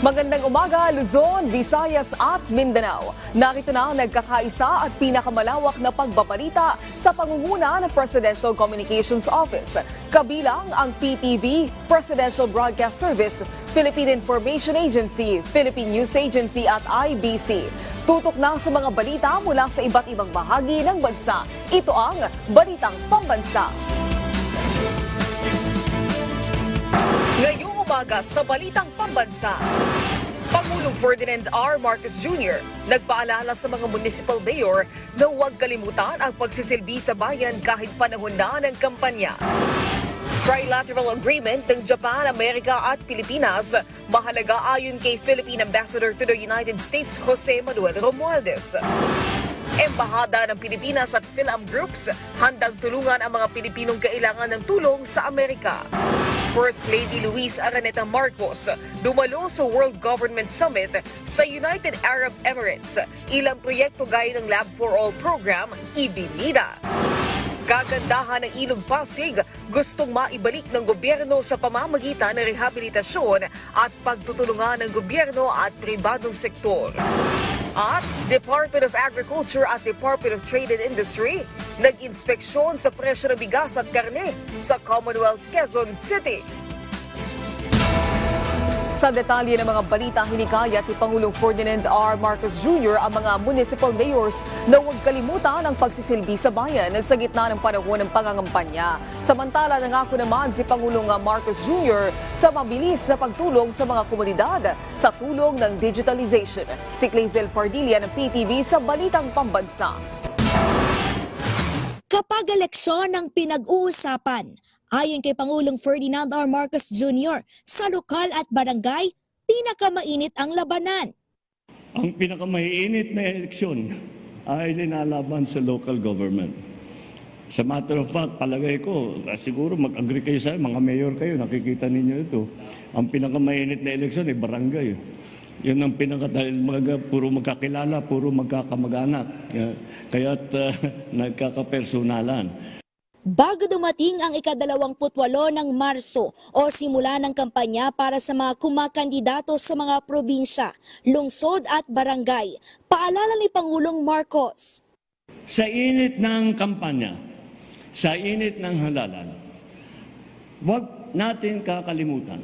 Magandang umaga, Luzon, Visayas at Mindanao. Narito na ang nagkakaisa at pinakamalawak na pagbabalita sa pangunguna ng Presidential Communications Office. Kabilang ang PTV, Presidential Broadcast Service, Philippine Information Agency, Philippine News Agency at IBC. Tutok na sa mga balita mula sa iba't ibang bahagi ng bansa. Ito ang Balitang Pambansa. Ngayong umaga sa Balitang Pambansa, Pangulong Ferdinand R. Marcos Jr. nagpaalala sa mga municipal mayor na huwag kalimutan ang pagsisilbi sa bayan kahit panahon na ng kampanya. Trilateral agreement ng Japan, Amerika at Pilipinas mahalaga ayon kay Philippine Ambassador to the United States Jose Manuel Romualdez. Embahada ng Pilipinas at Philam Groups handang tulungan ang mga Pilipinong kailangan ng tulong sa Amerika. First Lady Luis Araneta Marcos dumalo sa World Government Summit sa United Arab Emirates. Ilang proyekto gaya ng Lab for All program ibinida. Kagandahan ng Ilog Pasig gustong maibalik ng gobyerno sa pamamagitan ng rehabilitasyon at pagtutulungan ng gobyerno at pribadong sektor. At Department of Agriculture at Department of Trade and Industry nag-inspeksyon sa presyo ng bigas at karne sa Commonwealth, Quezon City. Sa detalye ng mga balita, hinikayat ni Pangulong Ferdinand R. Marcos Jr. ang mga municipal mayors na huwag kalimutan ang pagsisilbi sa bayan sa gitna ng panahon ng pangangampanya. Samantala, nangako naman si Pangulong Marcos Jr. sa mabilis na pagtulong sa mga komunidad sa tulong ng digitalization. Si Clazel Pardilla ng PTV sa Balitang Pambansa. Kapag eleksyon ang pinag-uusapan, ayon kay Pangulong Ferdinand R. Marcos Jr., sa lokal at barangay, pinakamainit ang labanan. Ang pinakamainit na eleksyon ay linalaban sa local government. Sa matter of fact, palagay ko, siguro mag-agree kayo sa mga mayor kayo, nakikita ninyo ito. Ang pinakamainit na eleksyon ay barangay. Yun ang dahil puro magkakilala, puro magkakamag-anak. Kaya't nagkakapersonalan. Bago dumating ang ika-28 ng Marso o simula ng kampanya para sa mga kumakandidato sa mga probinsya, lungsod at barangay, paalala ni Pangulong Marcos. Sa init ng kampanya, sa init ng halalan, huwag natin kakalimutan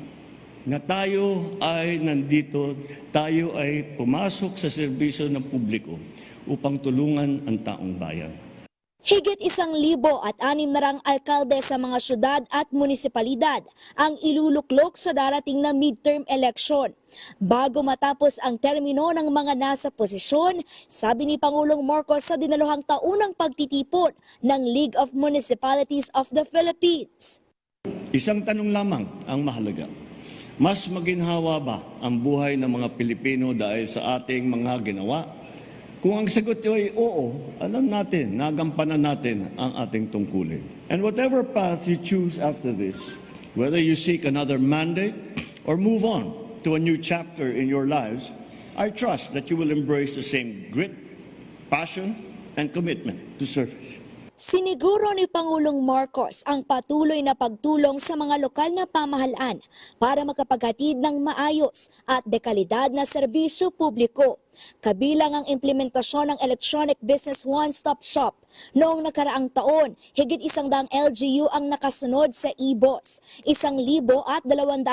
na tayo ay nandito, tayo ay pumasok sa serbisyo ng publiko upang tulungan ang taong bayan. Higit 1,600 alkalde sa mga syudad at munisipalidad ang iluluklok sa darating na midterm election. Bago matapos ang termino ng mga nasa posisyon, sabi ni Pangulong Marcos sa dinaluhang taunang pagtitipon ng League of Municipalities of the Philippines. Isang tanong lamang ang mahalaga. Mas maginhawa ba ang buhay ng mga Pilipino dahil sa ating mga ginawa? Kung ang sagot ay oo, alam natin, nagampanan natin ang ating tungkulin. And whatever path you choose after this, whether you seek another mandate or move on to a new chapter in your lives, I trust that you will embrace the same grit, passion, and commitment to service. Siniguro ni Pangulong Marcos ang patuloy na pagtulong sa mga lokal na pamahalaan para makapaghatid ng maayos at dekalidad na serbisyo publiko. Kabilang ang implementasyon ng Electronic Business One-Stop Shop. Noong nakaraang taon, higit 100 LGU ang nakasunod sa e-boss. 1,200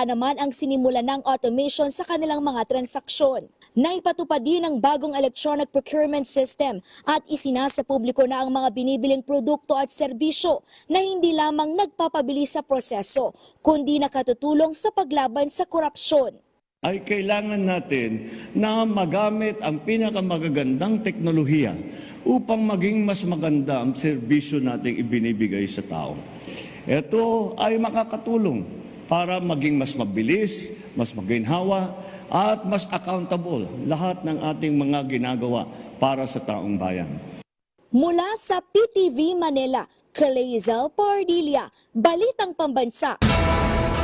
naman ang sinimula ng automation sa kanilang mga transaksyon. Naipatupad din ang bagong electronic procurement system at isinasa publiko na ang mga binibiling produkto at serbisyo na hindi lamang nagpapabilis sa proseso, kundi nakatutulong sa paglaban sa korupsyon. Ay kailangan natin na magamit ang pinakamagagandang teknolohiya upang maging mas maganda ang serbisyo nating ibinibigay sa tao. Ito ay makakatulong para maging mas mabilis, mas maginhawa, at mas accountable lahat ng ating mga ginagawa para sa taong bayan. Mula sa PTV Manila, Clazel Pardilla, Balitang Pambansa.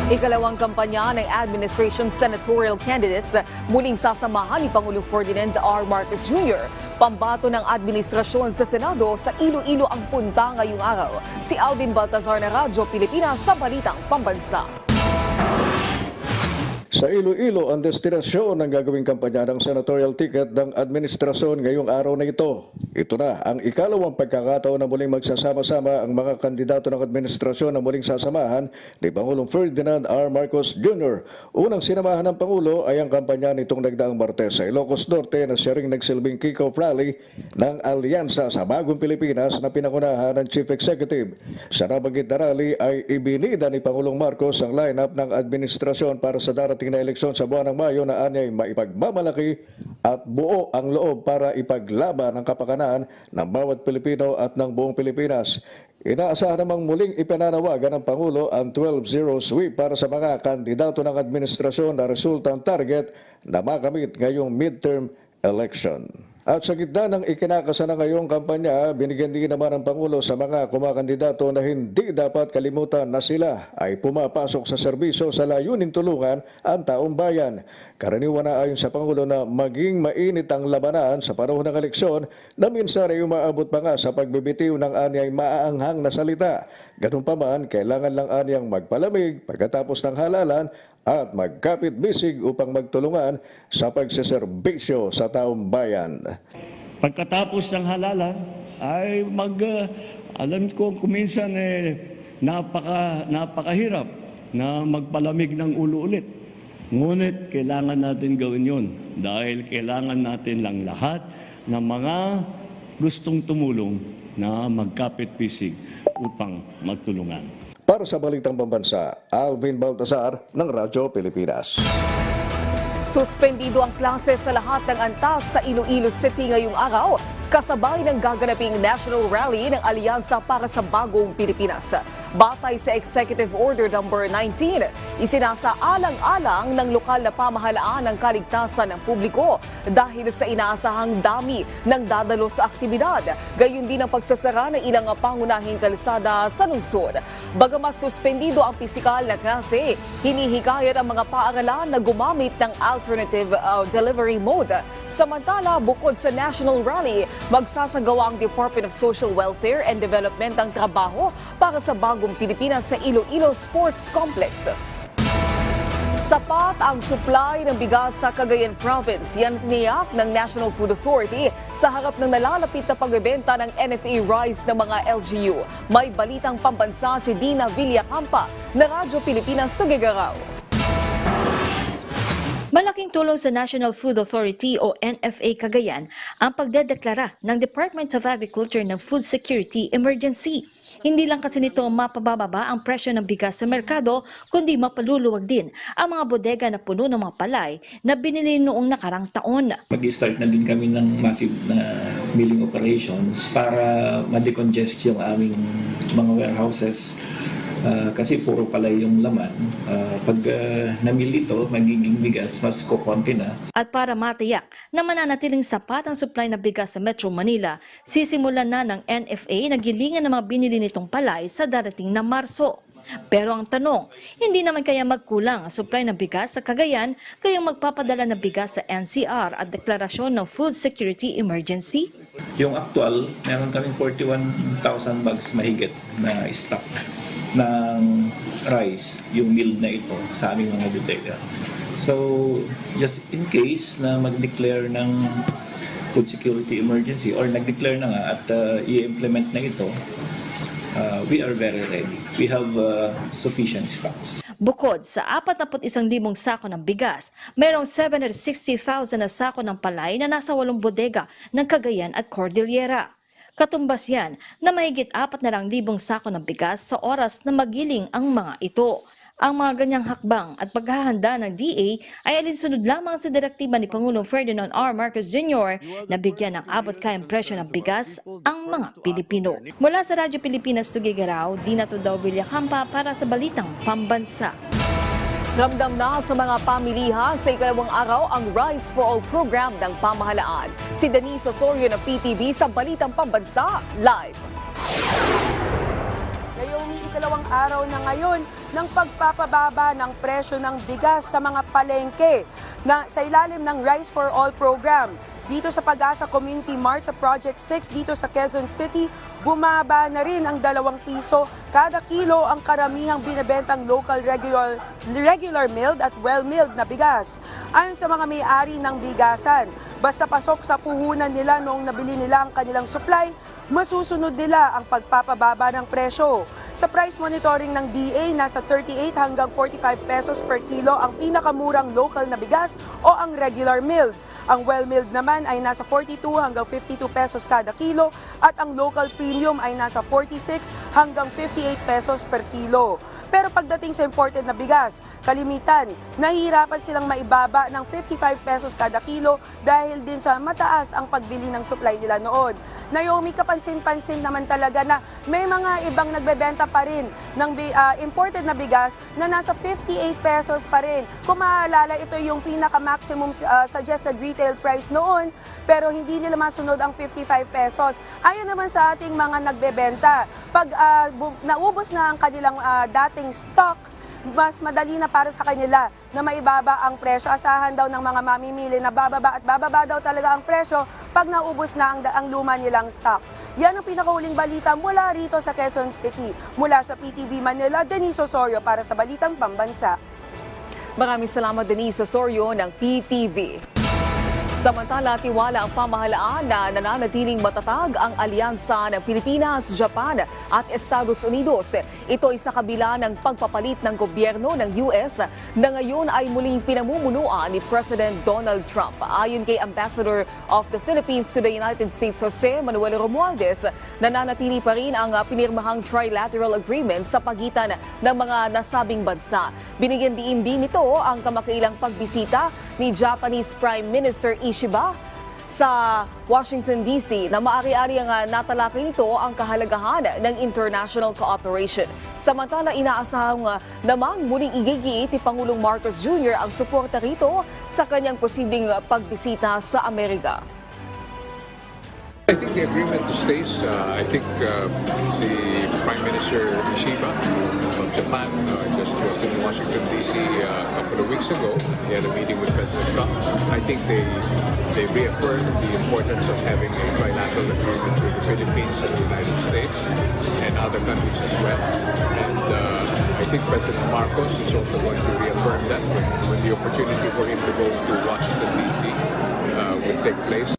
Ikalawang kampanya ng administration senatorial candidates muling sasamahan ni Pangulong Ferdinand R. Marcos Jr. Pambato ng administrasyon sa Senado sa Iloilo ang punta ngayong araw. Si Alvin Baltazar na Radyo Pilipinas sa Balitang Pambansa. Sa Iloilo, ang destinasyon ng gagawing kampanya ng senatorial ticket ng administrasyon ngayong araw na ito. Ito na ang ikalawang pagkakataon na muling magsasama-sama ang mga kandidato ng administrasyon na muling sasamahan ni Pangulong Ferdinand R. Marcos Jr. Unang sinamahan ng Pangulo ay ang kampanya nitong nagdaang Martes sa Ilocos Norte na siya ring nagsilbing kick-off rally ng Alyansa sa Bagong Pilipinas na pinangunahan ng Chief Executive. Sa nabanggit na rally ay ibinida ni Pangulong Marcos ang lineup ng administrasyon para sa darating na eleksyon sa buwan ng Mayo na anyay maipagmamalaki at buo ang loob para ipaglaban ang kapakanan ng bawat Pilipino at ng buong Pilipinas. Inaasahan namang muling ipinanawagan ng Pangulo ang 12-0 sweep para sa mga kandidato ng administrasyon na resultang target na makamit ngayong midterm election. At sa gitna ng ikinakasa na ngayong kampanya, binigyan din naman ng Pangulo sa mga kumakandidato na hindi dapat kalimutan na sila ay pumapasok sa serbisyo sa layunin tulungan ang taong bayan. Karaniwan na ayon sa Pangulo na maging mainit ang labanan sa panahon ng eleksyon na minsan ay umaabot pa nga sa pagbibitiw ng anyay maaanghang na salita. Ganun pa man, kailangan lang anyang magpalamig pagkatapos ng halalan at magkapit-bisig upang magtulungan sa pagseserbisyo sa taong bayan. Pagkatapos ng halalan ay alam ko kuminsan napakahirap na magpalamig ng ulo ulit. Ngunit kailangan natin gawin yun dahil kailangan natin lang lahat ng mga gustong tumulong na magkapit-bisig upang magtulungan. Para sa Balitang Pambansa, Alvin Baltasar ng Radyo Pilipinas. Suspendido ang klase sa lahat ng antas sa Iloilo City ngayong araw, kasabay ng gaganaping National Rally ng Alyansa para sa Bagong Pilipinas. Batay sa Executive Order No. 19, isinasaalang-alang ng lokal na pamahalaan ang kaligtasan ng publiko dahil sa inaasahang dami ng dadalo sa aktibidad, gayon din ang pagsasara ng ilang pangunahing kalsada sa lungsod. Bagamat suspendido ang pisikal na klase, hinihikayat ang mga paaralan na gumamit ng alternative delivery mode. Samantala, bukod sa National Rally, magsasagawa ang Department of Social Welfare and Development ang trabaho para sa Bagong Pilipinas sa Iloilo Sports Complex. Sapat ang supply ng bigas sa Cagayan Province. Yan tiniyak ng National Food Authority sa harap ng nalalapit na pagbebenta ng NFA rice ng mga LGU. May balitang pambansa si Dina Villacampa na Radyo Pilipinas Tugigaraw. Malaking tulong sa National Food Authority o NFA Cagayan ang pagdedeklara ng Department of Agriculture ng Food Security Emergency. Hindi lang kasi nito mapabababa ang presyo ng bigas sa merkado, kundi mapaluluwag din ang mga bodega na puno ng mga palay na binili noong nakarang taon. Mag-start na din kami ng massive na milling operations para ma-decongest yung aming mga warehouses. Kasi puro palay yung laman. Pag namil ito, magiging bigas, mas kukonti na. At para matiyak na mananatiling sapat ang supply na bigas sa Metro Manila, sisimulan na ng NFA na gilingan ng mga binili nitong palay sa darating na Marso. Pero ang tanong, hindi naman kaya magkulang ang supply ng bigas sa Cagayan kayong magpapadala ng bigas sa NCR at deklarasyon ng Food Security Emergency? Yung actual, meron kaming 41,000 bags mahigit na stock ng rice, yung mill na ito sa aming mga bodega. So, just in case na mag-declare ng food security emergency or nag-declare na nga at i-implement na ito, we are very ready. We have sufficient stocks. Bukod sa 41,000 sako ng bigas, mayroong 760,000 na sako ng palay na nasa 8 bodega ng Cagayan at Cordillera. Katumbas yan na mahigit 4,000 sako ng bigas sa oras na magiling ang mga ito. Ang mga ganyang hakbang at paghahanda ng DA ay alinsunod lamang sa direktiba ni Pangulong Ferdinand R. Marcos Jr. na bigyan ng abot-kayang presyo ng bigas ang mga Pilipino. Mula sa Radyo Pilipinas Tugigaraw, Dina Tudaw Villacampa para sa Balitang Pambansa. Ramdam na sa mga pamilihan sa ikalawang araw ang Rice for All program ng pamahalaan. Si Denise Osorio ng PTV sa Balitang Pambansa, live. Ngayong ikalawang araw na ngayon ng pagpapababa ng presyo ng bigas sa mga palengke na sa ilalim ng Rice for All program. Dito sa Pag-asa Community Mart sa Project 6 dito sa Quezon City, bumaba na rin ang 2 piso kada kilo ang karamihang binebentang local regular milled at well-milled na bigas. Ayon sa mga may-ari ng bigasan, basta pasok sa puhunan nila noong nabili nila ang kanilang supply, masusunod nila ang pagpapababa ng presyo. Sa price monitoring ng DA, nasa 38 hanggang 45 pesos per kilo ang pinakamurang local na bigas o ang regular milled. Ang well-milled naman ay nasa 42 hanggang 52 pesos kada kilo at ang local premium ay nasa 46 hanggang 58 pesos per kilo. Pero pagdating sa imported na bigas, kalimitan, nahihirapan silang maibaba ng 55 pesos kada kilo dahil din sa mataas ang pagbili ng supply nila noon. Naomi, kapansin-pansin naman talaga na may mga ibang nagbebenta pa rin ng imported na bigas na nasa 58 pesos pa rin. Kung maalala, ito yung pinaka-maximum suggested retail price noon, pero hindi nila masunod ang 55 pesos. Ayon naman sa ating mga nagbebenta, pag naubos na ang kanilang dating stock, mas madali na para sa kanila na maibaba ang presyo. Asahan daw ng mga mamimili na bababa at bababa daw talaga ang presyo pag naubos na ang luma nilang stock. Yan ang pinakahuling balita mula rito sa Quezon City. Mula sa PTV Manila, Denise Osorio para sa Balitang Pambansa. Maraming salamat, Denise Osorio ng PTV. Samantala, tiwala ang pamahalaan na nananatiling matatag ang alyansa ng Pilipinas, Japan at Estados Unidos. Ito ay sa kabila ng pagpapalit ng gobyerno ng US na ngayon ay muling pinamumunuan ni President Donald Trump. Ayon kay Ambassador of the Philippines to the United States, Jose Manuel Romualdez, nananatili pa rin ang pinirmahang trilateral agreement sa pagitan ng mga nasabing bansa. Binigyan diin din nito ang kamakailang pagbisita ni Japanese Prime Minister Ishiba sa Washington, D.C. na maaari-ari ang natalakay nito ang kahalagahan ng international cooperation. Samantala, inaasahang namang muling igigiit ni Pangulong Marcos Jr. ang suporta rito sa kanyang posibleng pagbisita sa Amerika. I think the agreement stays. I think si Prime Minister Ishiba of Japan just was in Washington, D.C. A couple of weeks ago. He had a meeting with President Trump. I think they reaffirmed the importance of having a trilateral agreement with the Philippines and the United States and other countries as well. And I think President Marcos is also going to reaffirm that when the opportunity for him to go to Washington, D.C. Will take place.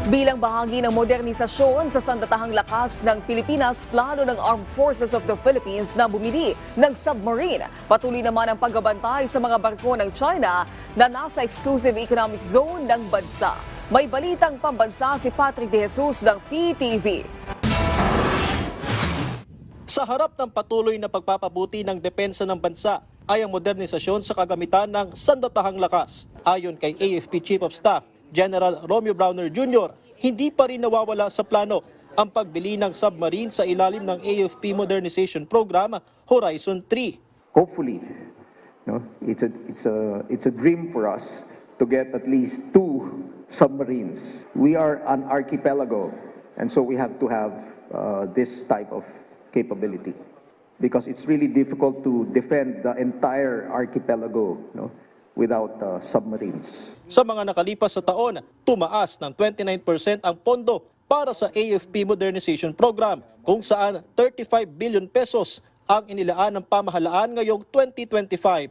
Bilang bahagi ng modernisasyon sa sandatahang lakas ng Pilipinas, plano ng Armed Forces of the Philippines na bumili ng submarine. Patuloy naman ang pagbabantay sa mga barko ng China na nasa exclusive economic zone ng bansa. May balitang pambansa si Patrick De Jesus ng PTV. Sa harap ng patuloy na pagpapabuti ng depensa ng bansa ay ang modernisasyon sa kagamitan ng sandatahang lakas. Ayon kay AFP Chief of Staff General Romeo Browner Jr., hindi pa rin nawawala sa plano ang pagbili ng submarine sa ilalim ng AFP Modernization Program Horizon 3. Hopefully, it's a dream for us to get at least 2 submarines. We are an archipelago, and so we have to have this type of capability because it's really difficult to defend the entire archipelago, without submarines. Sa mga nakalipas sa taon, tumaas ng 29% ang pondo para sa AFP Modernization Program, kung saan 35 billion pesos ang inilaan ng pamahalaan ngayong 2025.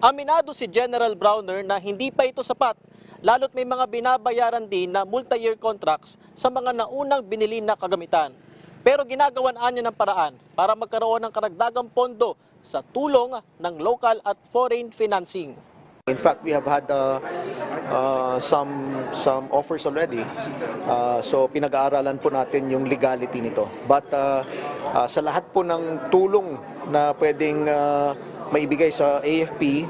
Aminado si General Browner na hindi pa ito sapat, lalo't may mga binabayaran din na multi-year contracts sa mga naunang binili na kagamitan. Pero ginagawan niya ng paraan para magkaroon ng karagdagang pondo sa tulong ng local at foreign financing. In fact, we have had some offers already. So pinag-aaralan po natin yung legality nito. But sa lahat po ng tulong na pwedeng maibigay sa AFP,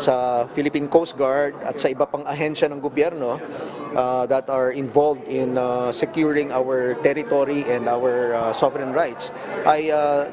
sa Philippine Coast Guard at sa iba pang ahensya ng gobyerno that are involved in securing our territory and our sovereign rights,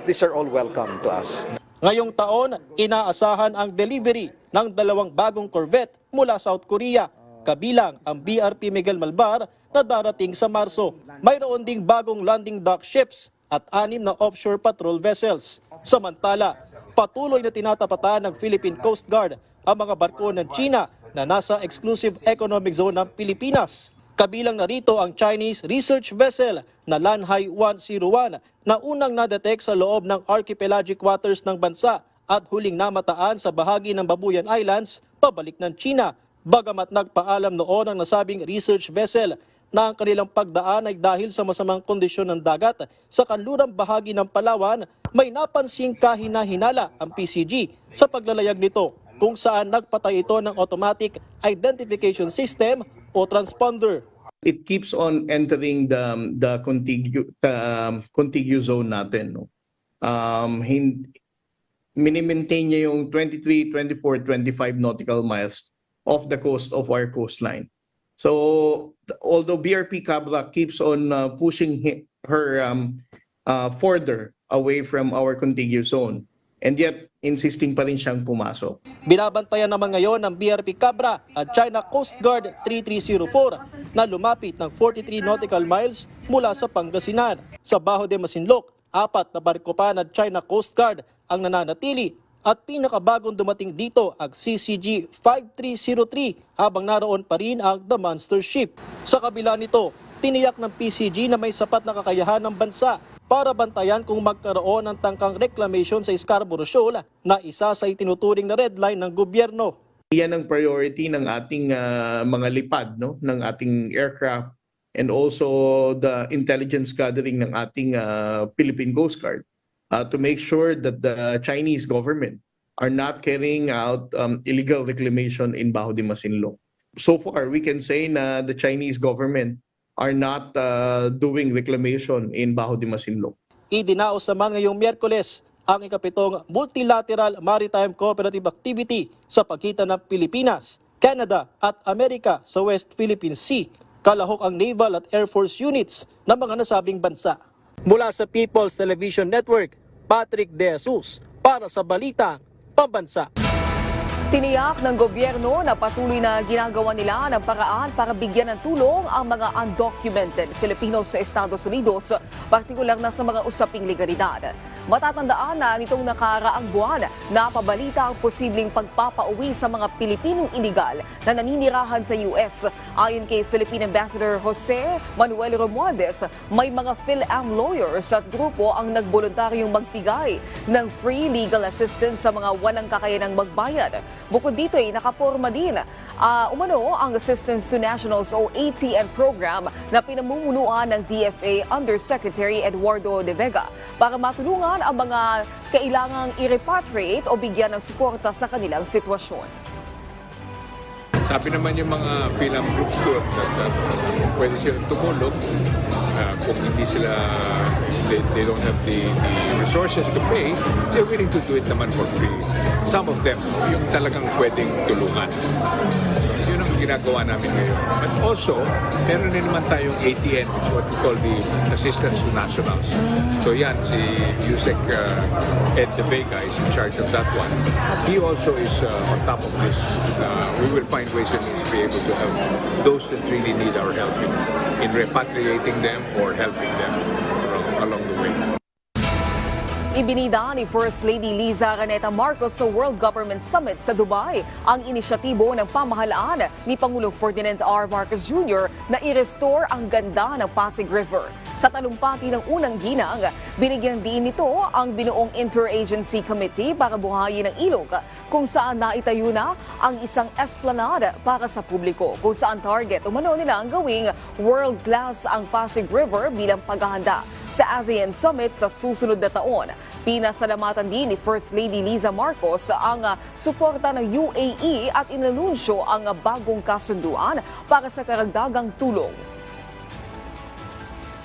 these are all welcome to us. Ngayong taon, inaasahan ang delivery ng 2 bagong corvette mula South Korea, kabilang ang BRP Miguel Malvar na darating sa Marso. Mayroon ding bagong landing dock ships at 6 na offshore patrol vessels. Samantala, patuloy na tinatapatan ng Philippine Coast Guard ang mga barko ng China na nasa exclusive economic zone ng Pilipinas. Kabilang narito ang Chinese research vessel na Lanhai 101 na unang na-detect sa loob ng archipelagic waters ng bansa at huling namataan sa bahagi ng Babuyan Islands pabalik ng China. Bagamat nagpaalam noon ang nasabing research vessel na ang kanilang pagdaan ay dahil sa masamang kondisyon ng dagat sa kanlurang bahagi ng Palawan, may napansing kahina-hinala ang PCG sa paglalayag nito kung saan nagpatay ito ng automatic identification system o transponder. It keeps on entering the contiguous zone natin. No? Minimaintain niya yung 23, 24, 25 nautical miles off the coast of our coastline. So, although BRP Cabra keeps on pushing her further away from our contiguous zone, and yet insisting pa rin siyang pumasok. Binabantayan naman ngayon ng BRP Cabra at China Coast Guard 3304 na lumapit ng 43 nautical miles mula sa Pangasinan. Sa Bajo de Masinloc, 4 na barko pa ng China Coast Guard ang nananatili at pinakabagong dumating dito ang CCG 5303 habang naroon pa rin ang The Monster Ship. Sa kabila nito, tiniyak ng PCG na may sapat na kakayahan ng bansa para bantayan kung magkaroon ng tangkang reclamation sa Scarborough Shoal na isa sa itinuturing na red line ng gobyerno. Yan ang priority ng ating mga lipad, no? Ng ating aircraft and also the intelligence gathering ng ating Philippine Coast Guard. To make sure that the Chinese government are not carrying out illegal reclamation in Bajo de Masinloc. So far, we can say na the Chinese government are not doing reclamation in Bajo de Masinloc. Idinaos naman ngayong Miyerkules ang ikapitong multilateral maritime cooperative activity sa pagitan ng Pilipinas, Canada at Amerika sa West Philippine Sea. Kalahok ang naval at air force units ng mga nasabing bansa. Mula sa People's Television Network, Patrick De Jesus para sa Balitang Pambansa. Tiniyak ng gobyerno na patuloy na ginagawa nila ng paraan para bigyan ng tulong ang mga undocumented Filipinos sa Estados Unidos, partikular na sa mga usaping legalidad. Matatandaan na nitong nakaraang buwan na pabalita ang posibleng pagpapauwi sa mga Pilipinong iligal na naninirahan sa US. Ayon kay Philippine Ambassador Jose Manuel Romualdez, may mga PhilAm lawyers at grupo ang nagboluntaryong magbigay ng free legal assistance sa mga walang kakayanang magbayad. Bukod dito ay nakaporma din umano ang Assistance to Nationals o ATN program na pinamumunuan ng DFA Undersecretary Eduardo De Vega para matulungan ang mga kailangang i-repatriate o bigyan ng suporta sa kanilang sitwasyon. Sabi naman yung mga PhilAm groups doon na pwede silang tumulong kung hindi sila, they don't have the resources to pay, they're willing to do it naman for free. Some of them, yung talagang pwedeng tulungan. Yun ang ginagawa namin ngayon. But also, meron din naman tayong ATN, which is what we call the Assistance to Nationals. So yan, si Yusek Ed De Vega is in charge of that one. He also is on top of this. We will find ways and means to be able to help those that really need our help in repatriating them or helping them along the way. Ibinida ni First Lady Liza Araneta Marcos sa World Government Summit sa Dubai ang inisyatibo ng pamahalaan ni Pangulong Ferdinand R. Marcos Jr. na i-restore ang ganda ng Pasig River. Sa talumpati ng unang ginang, binigyan din nito ang binuong Interagency Committee para buhayin ang ilog kung saan naitayo na ang isang esplanade para sa publiko kung saan target umano nila ang gawing world-class ang Pasig River bilang paghahanda sa ASEAN Summit sa susunod na taon. Pinasalamatan din ni First Lady Liza Marcos ang suporta ng UAE at inanunsyo ang bagong kasunduan para sa karagdagang tulong.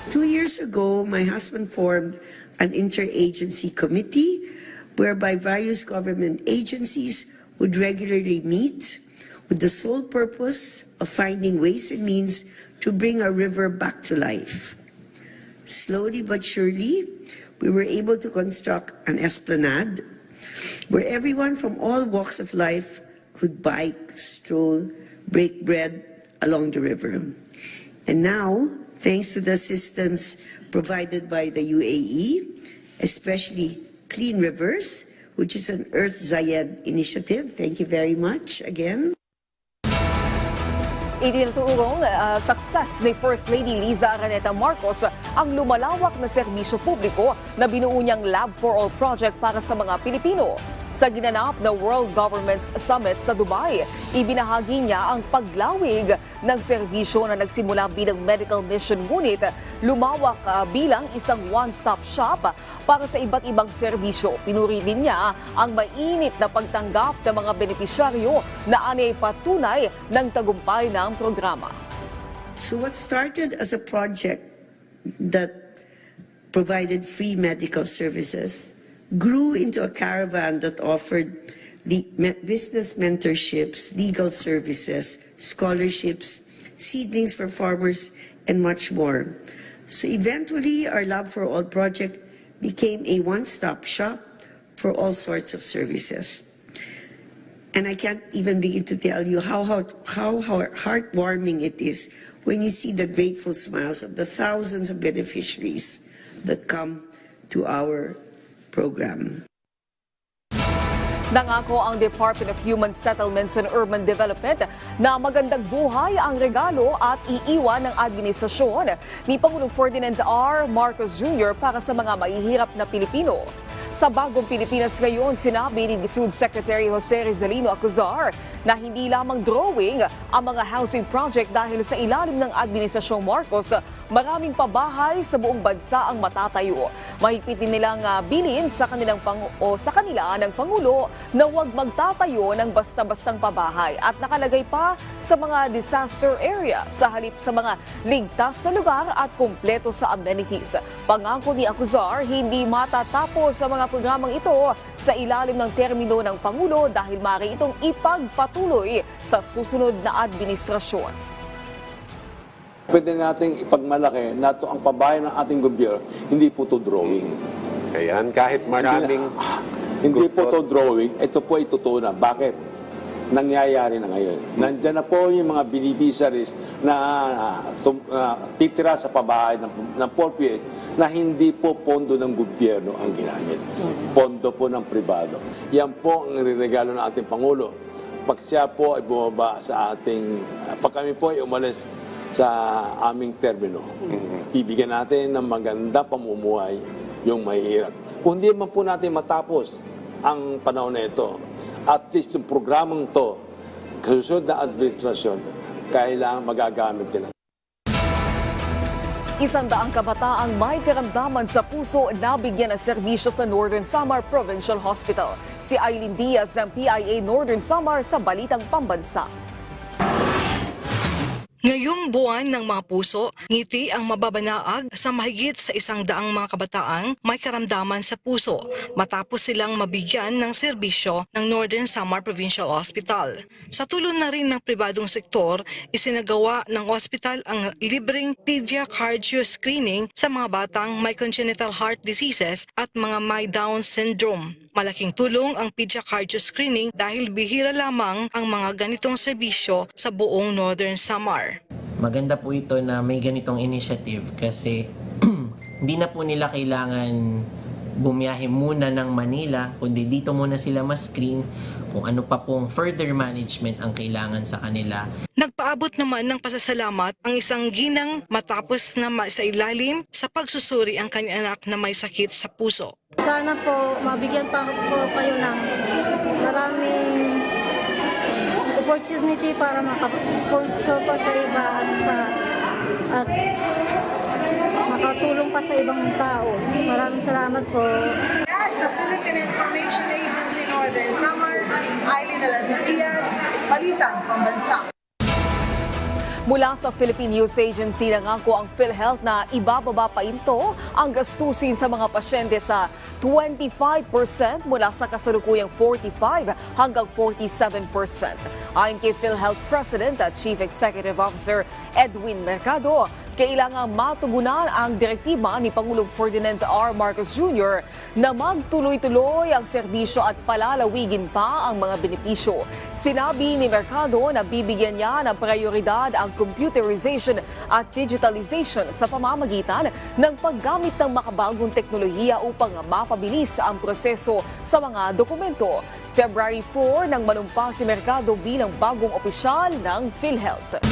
2 years ago, my husband formed an interagency committee whereby various government agencies would regularly meet with the sole purpose of finding ways and means to bring our river back to life. Slowly but surely, we were able to construct an esplanade where everyone from all walks of life could bike, stroll, break bread along the river. And now, thanks to the assistance provided by the UAE, especially Clean Rivers, which is an Earth Zayed initiative. Thank you very much again. Itinuturong success ni First Lady Liza Araneta Marcos ang lumalawak na serbisyo publiko na binuo niyang Lab for All project para sa mga Pilipino. Sa ginanap na World Governments Summit sa Dubai, ibinahagi niya ang paglawig ng serbisyo na nagsimula bilang medical mission ngunit lumawak bilang isang one-stop shop para sa iba't ibang serbisyo. Pinuri din niya ang mainit na pagtanggap ng mga benepisyaryo na anay patunay ng tagumpay ng programa. So what started as a project that provided free medical services grew into a caravan that offered the business mentorships, legal services, scholarships, seedlings for farmers, and much more. So eventually, our Lab for All project became a one-stop shop for all sorts of services. And I can't even begin to tell you how heartwarming it is when you see the grateful smiles of the thousands of beneficiaries that come to our program. Nangako ang Department of Human Settlements and Urban Development na magandang buhay ang regalo at iiwan ng administrasyon ni Pangulong Ferdinand R. Marcos Jr. para sa mga mahihirap na Pilipino. Sa Bagong Pilipinas ngayon, sinabi ni DSUD Secretary Jose Rizalino Acuzar na hindi lamang drawing ang mga housing project dahil sa ilalim ng Administrasyong Marcos, maraming pabahay sa buong bansa ang matatayo. Mahigpit din nilang bilin sa kanila ng Pangulo na huwag magtatayo ng basta-bastang pabahay at nakalagay pa sa mga disaster area sa halip sa mga ligtas na lugar at kumpleto sa amenities. Pangako ni Acuzar, hindi matatapos sa mga programang ito sa ilalim ng termino ng Pangulo dahil maaari itong ipagpatuloy sa susunod na administrasyon. Pwede nating ipagmalaki na ito ang pabahay ng ating gobyerno, hindi po ito drawing. Ayan, kahit maraming Hindi po ito drawing, ito po ay totoo na. Bakit? Nangyayari na ngayon. Nandiyan na po yung mga beneficiaries na titira sa pabahay ng 4PS na hindi po pondo ng gobyerno ang ginamit. Pondo po ng pribado. Yan po ang regalo ng ating Pangulo. Pag siya po ay bumaba sa ating, pag kami po ay umalis sa aming termino, bibigyan natin ng maganda pamumuhay yung mahihirap. Kung hindi man po natin matapos ang panahon na ito, at least yung programang to, kasunod na administrasyon, kailangan magagamit nila. 100 kabataang may karamdaman sa puso nabigyan ng serbisyo sa Northern Samar Provincial Hospital. Si Aileen Diaz ng PIA Northern Samar sa Balitang Pambansa. Ngayong buwan ng mga puso, ngiti ang mababanaag sa mahigit sa 100 mga kabataang may karamdaman sa puso matapos silang mabigyan ng serbisyo ng Northern Samar Provincial Hospital. Sa tulong na rin ng pribadong sektor, isinagawa ng ospital ang libreng pedia-cardio screening sa mga batang may congenital heart diseases at mga may Down syndrome. Malaking tulong ang pedia-cardio screening dahil bihira lamang ang mga ganitong serbisyo sa buong Northern Samar. Maganda po ito na may ganitong initiative kasi hindi na po nila kailangan bumiyahe muna ng Manila, kundi dito muna sila ma-screen kung ano pa pong further management ang kailangan sa kanila. Nagpaabot naman ng pasasalamat ang isang ginang matapos na maisailalim sa pagsusuri ang kanyang anak na may sakit sa puso. Sana po mabigyan pa po kayo ng maraming opportunity para makasponsor pa sa iba at makatulong pa sa ibang tao. Maraming salamat po. Sa Philippine Information Agency Northern Samar, Aileen Diaz, Balitang Pambansa. Mula sa Philippine News Agency, nangako ang PhilHealth na ibababa pa ito ang gastusin sa mga pasyente sa 25% mula sa kasalukuyang 45 hanggang 47%. Ayon kay PhilHealth President at Chief Executive Officer Edwin Mercado, kailangang matugunan ang direktiba ni Pangulong Ferdinand R. Marcos Jr. na magtuloy-tuloy ang serbisyo at palalawigin pa ang mga benepisyo. Sinabi ni Mercado na bibigyan niya ng prioridad ang computerization at digitalization sa pamamagitan ng paggamit ng makabagong teknolohiya upang mapabilis ang proseso sa mga dokumento. February 4 nang manumpa si Mercado bilang bagong opisyal ng PhilHealth.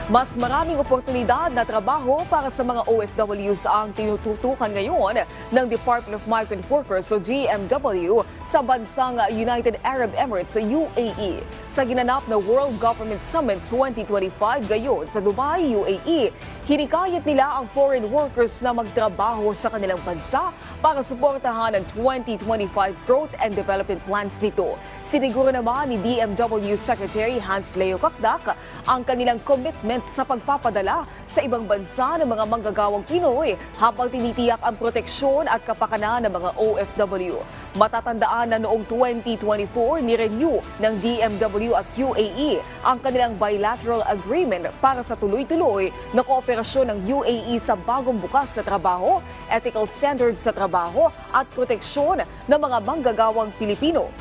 Mas maraming oportunidad na trabaho para sa mga OFWs ang tinututukan ngayon ng Department of Migrant Workers o DMW sa bansang United Arab Emirates UAE. Sa ginanap na World Government Summit 2025 gayon sa Dubai, UAE, hinikayat nila ang foreign workers na magtrabaho sa kanilang bansa para suportahan ang 2025 growth and development plans nito. Siniguro naman ni DMW Secretary Hans Leo Kakdak ang kanilang commitment sa pagpapadala sa ibang bansa ng mga manggagawang Pinoy habang tinitiyak ang proteksyon at kapakanan ng mga OFW. Matatandaan na noong 2024 ni-renew ng DMW at UAE ang kanilang bilateral agreement para sa tuloy-tuloy na kooperasyon ng UAE sa bagong bukas na trabaho, ethical standards sa trabaho at proteksyon ng mga manggagawang Pilipino.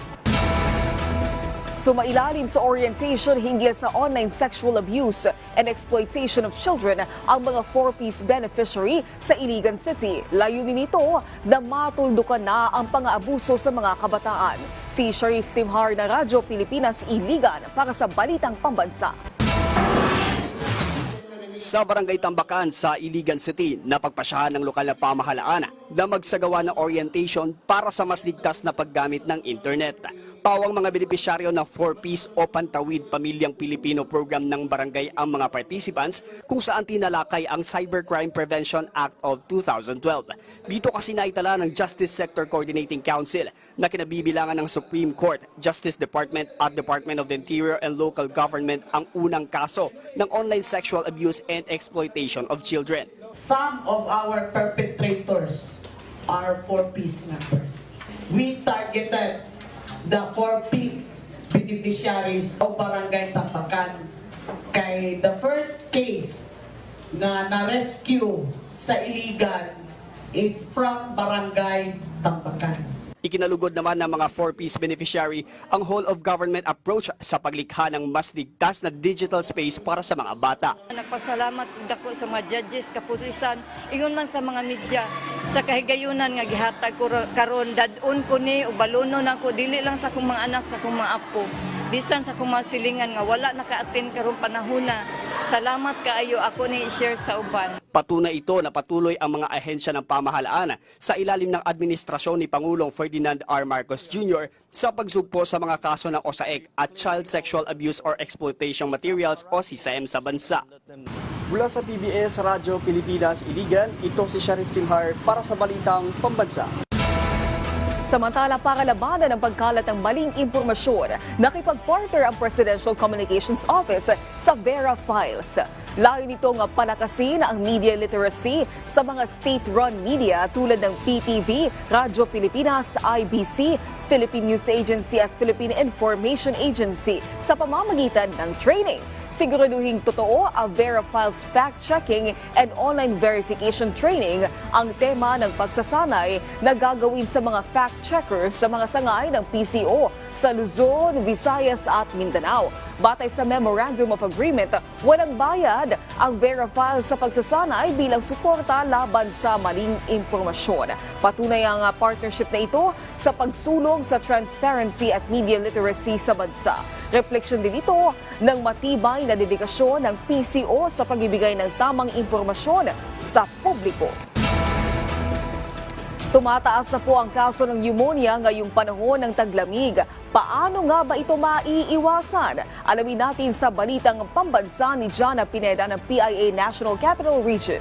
Sumailalim sa orientation hinggil sa online sexual abuse and exploitation of children ang mga 4-piece beneficiary sa Iligan City. Layunin nito na matuldukan na ang pang-aabuso sa mga kabataan. Si Sharif Timhar ng Radyo Pilipinas Iligan para sa Balitang Pambansa. Sa Barangay Tambakan sa Iligan City, napagpasyahan ng lokal na pamahalaan na magsagawa ng orientation para sa mas ligtas na paggamit ng internet. Pawang mga benepisyaryo ng 4-piece o Pantawid Pamilyang Pilipino program ng barangay ang mga participants kung saan tinalakay ang Cybercrime Prevention Act of 2012. Dito kasi naitala ng Justice Sector Coordinating Council na kinabibilangan ng Supreme Court, Justice Department at Department of the Interior and Local Government ang unang kaso ng online sexual abuse and exploitation of children. Some of our perpetrators are 4-piece members. We targeted the 4-piece beneficiaries o Barangay Tambakan. Kay the first case na na-rescue sa Iligan is from Barangay Tambakan. Ikinalugod naman ng mga 4-piece beneficiary ang whole of government approach sa paglikha ng mas ligtas na digital space para sa mga bata. Nagpasalamat dako sa mga judges, kapulisan, ingon man sa mga media sa kahigayunan nga gihatag ko karon dadon ko ni ubalono na ko dili lang sa akong mga anak, sa akong mga apo. Bisan sa akong mga silingan nga wala naka-attend karon panahona. Salamat kaayo ako ni i-share sa uban. Patunay ito na patuloy ang mga ahensya ng pamahalaan sa ilalim ng administrasyon ni Pangulong Ferdinand R. Marcos Jr. sa pagsugpo sa mga kaso ng OSAEC at Child Sexual Abuse or Exploitation Materials o CSAM sa bansa. Mula sa PBS Radyo Pilipinas Iligan, ito si Sharif Timhar para sa Balitang Pambansa. Samantala, para labanan ang pagkalat ng maling impormasyon, nakipag-partner ang Presidential Communications Office sa Vera Files. Layo nitong palakasin ang media literacy sa mga state-run media tulad ng PTV, Radyo Pilipinas, IBC, Philippine News Agency at Philippine Information Agency sa pamamagitan ng training. Siguraduhing totoo ang Vera Files fact-checking and online verification training ang tema ng pagsasanay na gagawin sa mga fact-checkers sa mga sangay ng PCO sa Luzon, Visayas at Mindanao. Batay sa Memorandum of Agreement, walang bayad ang Vera Files sa pagsasanay bilang suporta laban sa maling impormasyon. Patunay ang partnership na ito sa pagsulong sa transparency at media literacy sa bansa. Refleksyon din ito ng matibay na dedikasyon ng PCO sa pagbibigay ng tamang impormasyon sa publiko. Tumataas na po ang kaso ng pneumonia ngayong panahon ng taglamig. Paano nga ba ito maiiwasan? Alamin natin sa Balitang Pambansa ni Jana Pineda ng PIA National Capital Region.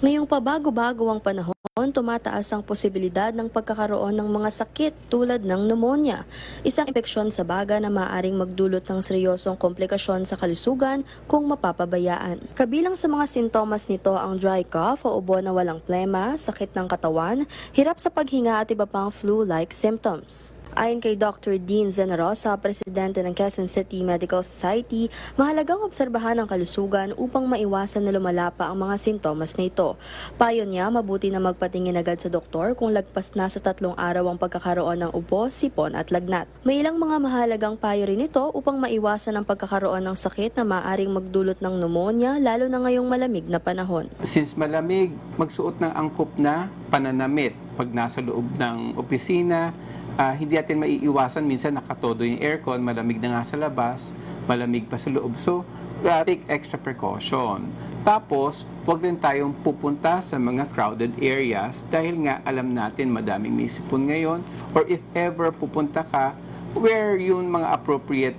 Ngayong pabago-bago ang panahon, tumataas ang posibilidad ng pagkakaroon ng mga sakit tulad ng pneumonia, isang impeksyon sa baga na maaaring magdulot ng seryosong komplikasyon sa kalusugan kung mapapabayaan. Kabilang sa mga sintomas nito ang dry cough o ubo na walang plema, sakit ng katawan, hirap sa paghinga at iba pang flu-like symptoms. Ayon kay Dr. Dean Zenarosa, presidente ng Quezon City Medical Society, mahalagang obserbahan ang kalusugan upang maiwasan na lumala pa ang mga sintomas na ito. Payo niya, mabuti na magpatingin agad sa doktor kung lagpas na sa 3 araw ang pagkakaroon ng ubo, sipon at lagnat. May ilang mga mahalagang payo rin ito upang maiwasan ang pagkakaroon ng sakit na maaaring magdulot ng pneumonia, lalo na ngayong malamig na panahon. Since malamig, magsuot ng angkop na pananamit pag nasa loob ng opisina, hindi natin maiiwasan minsan nakatodo yung aircon, malamig na nga sa labas, malamig pa sa loob. So, take extra precaution. Tapos, huwag rin tayong pupunta sa mga crowded areas dahil nga alam natin madaming may sipon ngayon, or if ever pupunta ka, wear yung mga appropriate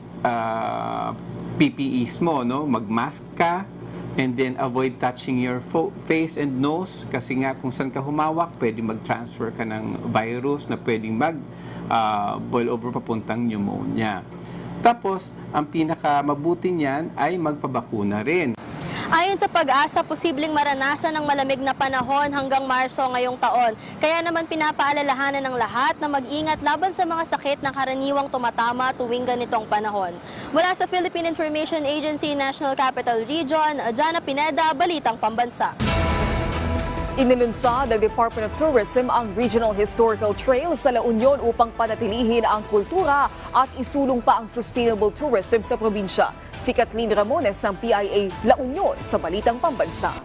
PPEs mo, no? Mag-mask ka, and then avoid touching your face and nose kasi nga kung saan ka humawak, pwede mag-transfer ka ng virus na pwedeng boil over papuntang pneumonia. Tapos, ang pinakamabuti niyan ay magpabakuna rin. Ayon sa Pag-asa, posibleng maranasan ng malamig na panahon hanggang Marso ngayong taon. Kaya naman pinapaalalahanan ng lahat na mag-ingat laban sa mga sakit na karaniwang tumatama tuwing ganitong panahon. Mula sa Philippine Information Agency National Capital Region, Jana Pineda, Balitang Pambansa. Inilunsad ng Department of Tourism ang Regional Historical Trail sa La Union upang panatilihin ang kultura at isulong pa ang sustainable tourism sa probinsya. Si Kathleen Ramones ng PIA La Union sa Balitang Pambansa.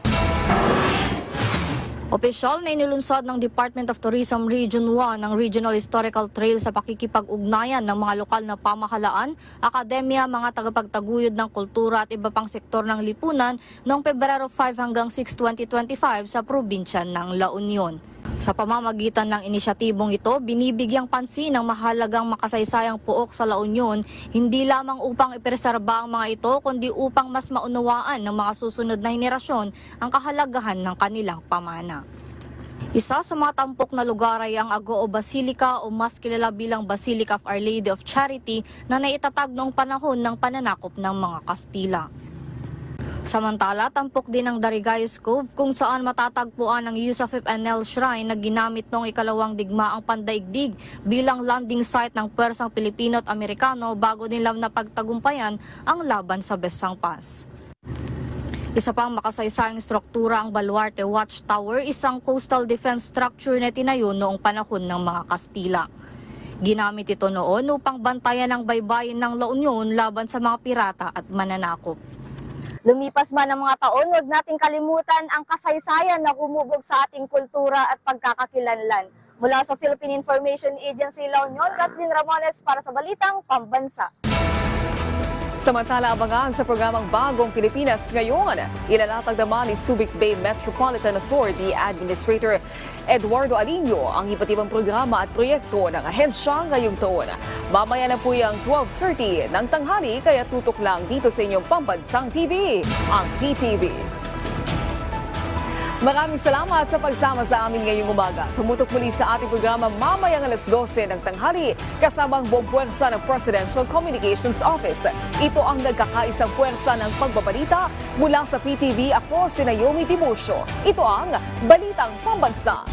Opisyal na inilunsad ng Department of Tourism Region 1 ang Regional Historical Trail sa pakikipag-ugnayan ng mga lokal na pamahalaan, akademya, mga tagapagtaguyod ng kultura at iba pang sektor ng lipunan noong Pebrero 5 hanggang 6, 2025 sa probinsya ng La Union. Sa pamamagitan ng inisyatibong ito, binibigyang pansin ang mahalagang makasaysayang puok sa La Union, hindi lamang upang ipreserba ang mga ito, kundi upang mas maunawaan ng mga susunod na henerasyon ang kahalagahan ng kanilang pamana. Isa sa mga tampok na lugar ay ang Agoo Basilica o mas kilala bilang Basilica of Our Lady of Charity na naitatag noong panahon ng pananakop ng mga Kastila. Samantala, tampok din ang Darigayos Cove kung saan matatagpuan ang Yusuf Ibn El Shrine na ginamit noong ikalawang digmaang pandaigdig bilang landing site ng puwersang Pilipino at Amerikano bago nilang napagtagumpayan ang laban sa Besang Pass. Isa pang makasaysayang struktura ang Baluarte Watchtower, isang coastal defense structure na tinayo noong panahon ng mga Kastila. Ginamit ito noon upang bantayan ang baybayin ng La Union laban sa mga pirata at mananakop. Lumipas man ang mga taon, huwag nating kalimutan ang kasaysayan na humubog sa ating kultura at pagkakakilanlan. Mula sa Philippine Information Agency La Union, Kathleen Ramones para sa Balitang Pambansa. Samantala, abangan sa programang Bagong Pilipinas ngayon. Ilalatag naman ni Subic Bay Metropolitan Authority Administrator Eduardo Alino ang iba't ibang programa at proyekto ng ahensya ngayong taon. Mamaya na po yung 12:30 ng tanghali, kaya tutok lang dito sa inyong Pambansang TV, ang PTV. Maraming salamat sa pagsama sa amin ngayong umaga. Tumutok muli sa ating programa mamayang alas 12 ng tanghali kasama ang buong puwersa ng Presidential Communications Office. Ito ang nagkakaisang puwersa ng pagbabalita mula sa PTV. Ako si Naomi Tiburcio. Ito ang Balitang Pambansa.